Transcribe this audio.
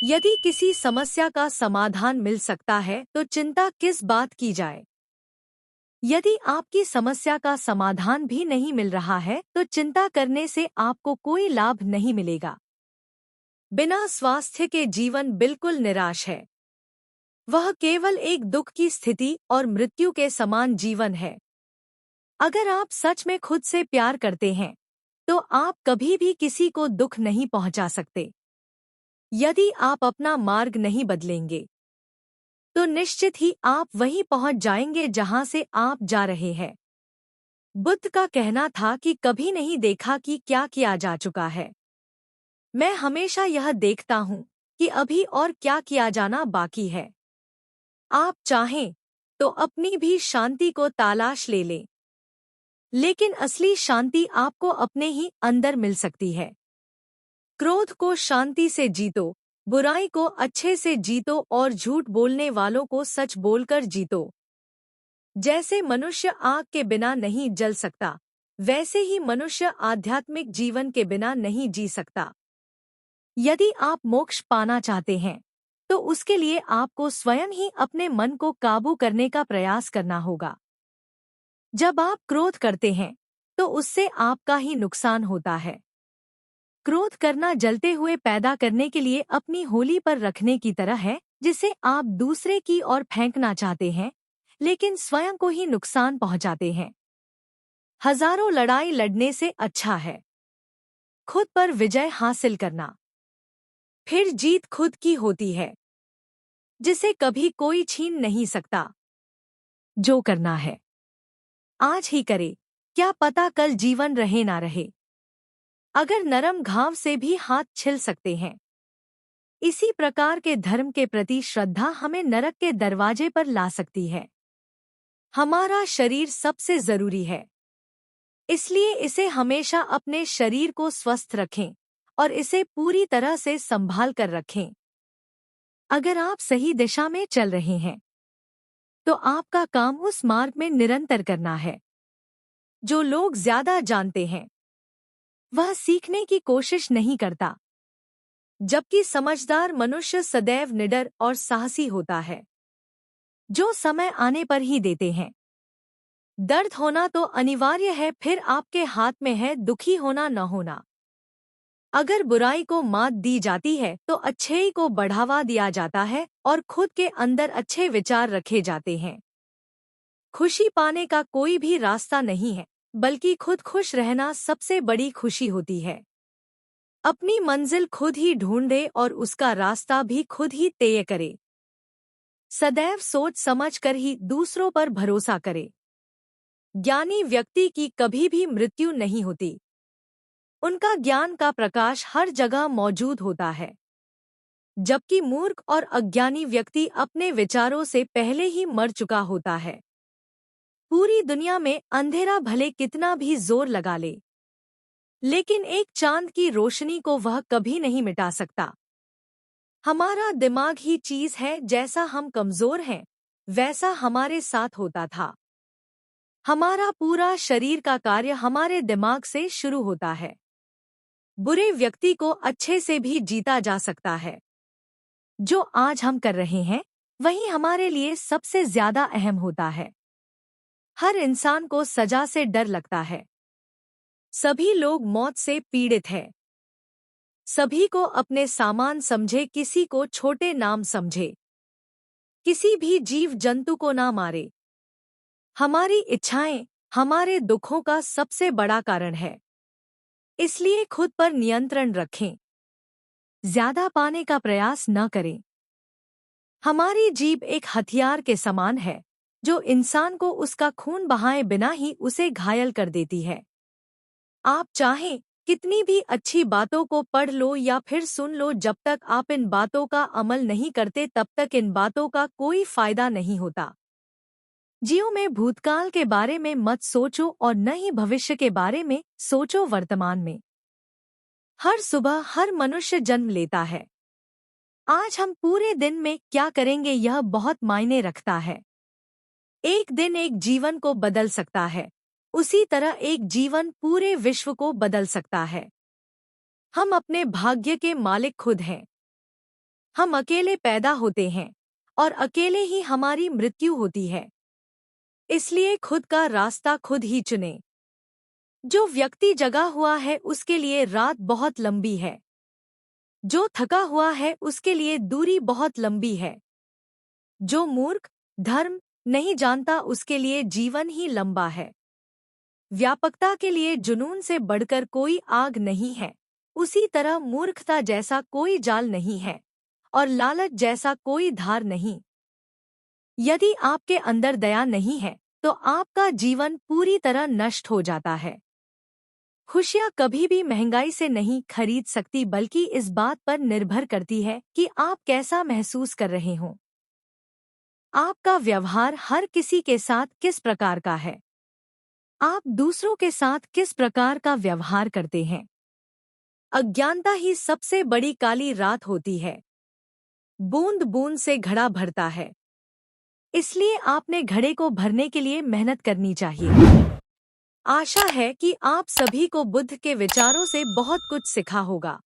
यदि किसी समस्या का समाधान मिल सकता है तो चिंता किस बात की जाए। यदि आपकी समस्या का समाधान भी नहीं मिल रहा है तो चिंता करने से आपको कोई लाभ नहीं मिलेगा। बिना स्वास्थ्य के जीवन बिल्कुल निराश है। वह केवल एक दुख की स्थिति और मृत्यु के समान जीवन है। अगर आप सच में खुद से प्यार करते हैं तो आप कभी भी किसी को दुख नहीं पहुंचा सकते। यदि आप अपना मार्ग नहीं बदलेंगे तो निश्चित ही आप वहीं पहुंच जाएंगे जहां से आप जा रहे हैं। बुद्ध का कहना था कि कभी नहीं देखा कि क्या किया जा चुका है। मैं हमेशा यह देखता हूं कि अभी और क्या किया जाना बाकी है। आप चाहें तो अपनी भी शांति को तलाश ले लें, लेकिन असली शांति आपको अपने ही अंदर मिल सकती है। क्रोध को शांति से जीतो, बुराई को अच्छे से जीतो और झूठ बोलने वालों को सच बोलकर जीतो। जैसे मनुष्य आग के बिना नहीं जल सकता, वैसे ही मनुष्य आध्यात्मिक जीवन के बिना नहीं जी सकता। यदि आप मोक्ष पाना चाहते हैं तो उसके लिए आपको स्वयं ही अपने मन को काबू करने का प्रयास करना होगा। जब आप क्रोध करते हैं तो उससे आपका ही नुकसान होता है। क्रोध करना जलते हुए पैदा करने के लिए अपनी होली पर रखने की तरह है, जिसे आप दूसरे की ओर फेंकना चाहते हैं लेकिन स्वयं को ही नुकसान पहुंचाते हैं। हजारों लड़ाई लड़ने से अच्छा है खुद पर विजय हासिल करना। फिर जीत खुद की होती है, जिसे कभी कोई छीन नहीं सकता। जो करना है आज ही करे, क्या पता कल जीवन रहे ना रहे। अगर नरम घाव से भी हाथ छिल सकते हैं। इसी प्रकार के धर्म के प्रति श्रद्धा हमें नरक के दरवाजे पर ला सकती है। हमारा शरीर सबसे जरूरी है, इसलिए इसे हमेशा अपने शरीर को स्वस्थ रखें और इसे पूरी तरह से संभाल कर रखें। अगर आप सही दिशा में चल रहे हैं तो आपका काम उस मार्ग में निरंतर करना है। जो लोग ज्यादा जानते हैं वह सीखने की कोशिश नहीं करता, जबकि समझदार मनुष्य सदैव निडर और साहसी होता है। जो समय आने पर ही देते हैं। दर्द होना तो अनिवार्य है, फिर आपके हाथ में है दुखी होना न होना। अगर बुराई को मात दी जाती है तो अच्छाई को बढ़ावा दिया जाता है और खुद के अंदर अच्छे विचार रखे जाते हैं। खुशी पाने का कोई भी रास्ता नहीं है, बल्कि खुद खुश रहना सबसे बड़ी खुशी होती है। अपनी मंजिल खुद ही ढूंढे और उसका रास्ता भी खुद ही तय करे। सदैव सोच समझ कर ही दूसरों पर भरोसा करे। ज्ञानी व्यक्ति की कभी भी मृत्यु नहीं होती। उनका ज्ञान का प्रकाश हर जगह मौजूद होता है, जबकि मूर्ख और अज्ञानी व्यक्ति अपने विचारों से पहले ही मर चुका होता है। पूरी दुनिया में अंधेरा भले कितना भी जोर लगा ले, लेकिन एक चांद की रोशनी को वह कभी नहीं मिटा सकता। हमारा दिमाग ही चीज है, जैसा हम कमजोर हैं वैसा हमारे साथ होता था। हमारा पूरा शरीर का कार्य हमारे दिमाग से शुरू होता है। बुरे व्यक्ति को अच्छे से भी जीता जा सकता है। जो आज हम कर रहे हैं वही हमारे लिए सबसे ज्यादा अहम होता है। हर इंसान को सजा से डर लगता है। सभी लोग मौत से पीड़ित हैं। सभी को अपने सामान समझे, किसी को छोटे नाम समझे। किसी भी जीव जंतु को ना मारे। हमारी इच्छाएं हमारे दुखों का सबसे बड़ा कारण है, इसलिए खुद पर नियंत्रण रखें। ज्यादा पाने का प्रयास न करें। हमारी जीभ एक हथियार के समान है, जो इंसान को उसका खून बहाए बिना ही उसे घायल कर देती है। आप चाहें कितनी भी अच्छी बातों को पढ़ लो या फिर सुन लो, जब तक आप इन बातों का अमल नहीं करते तब तक इन बातों का कोई फायदा नहीं होता। जियो में भूतकाल के बारे में मत सोचो और न ही भविष्य के बारे में सोचो, वर्तमान में। हर सुबह हर मनुष्य जन्म लेता है। आज हम पूरे दिन में क्या करेंगे यह बहुत मायने रखता है। एक दिन एक जीवन को बदल सकता है, उसी तरह एक जीवन पूरे विश्व को बदल सकता है। हम अपने भाग्य के मालिक खुद हैं। हम अकेले पैदा होते हैं और अकेले ही हमारी मृत्यु होती है। इसलिए खुद का रास्ता खुद ही चुनें। जो व्यक्ति जगा हुआ है उसके लिए रात बहुत लंबी है। जो थका हुआ है उसके लिए दूरी बहुत लंबी है। जो मूर्ख धर्म नहीं जानता उसके लिए जीवन ही लंबा है। व्यापकता के लिए जुनून से बढ़कर कोई आग नहीं है। उसी तरह मूर्खता जैसा कोई जाल नहीं है और लालच जैसा कोई धार नहीं। यदि आपके अंदर दया नहीं है तो आपका जीवन पूरी तरह नष्ट हो जाता है। खुशियाँ कभी भी महंगाई से नहीं खरीद सकती, बल्कि इस बात पर निर्भर करती है कि आप कैसा महसूस कर रहे हों। आपका व्यवहार हर किसी के साथ किस प्रकार का है? आप दूसरों के साथ किस प्रकार का व्यवहार करते हैं? अज्ञानता ही सबसे बड़ी काली रात होती है। बूंद बूंद से घड़ा भरता है, इसलिए आपने घड़े को भरने के लिए मेहनत करनी चाहिए। आशा है कि आप सभी को बुद्ध के विचारों से बहुत कुछ सीखा होगा।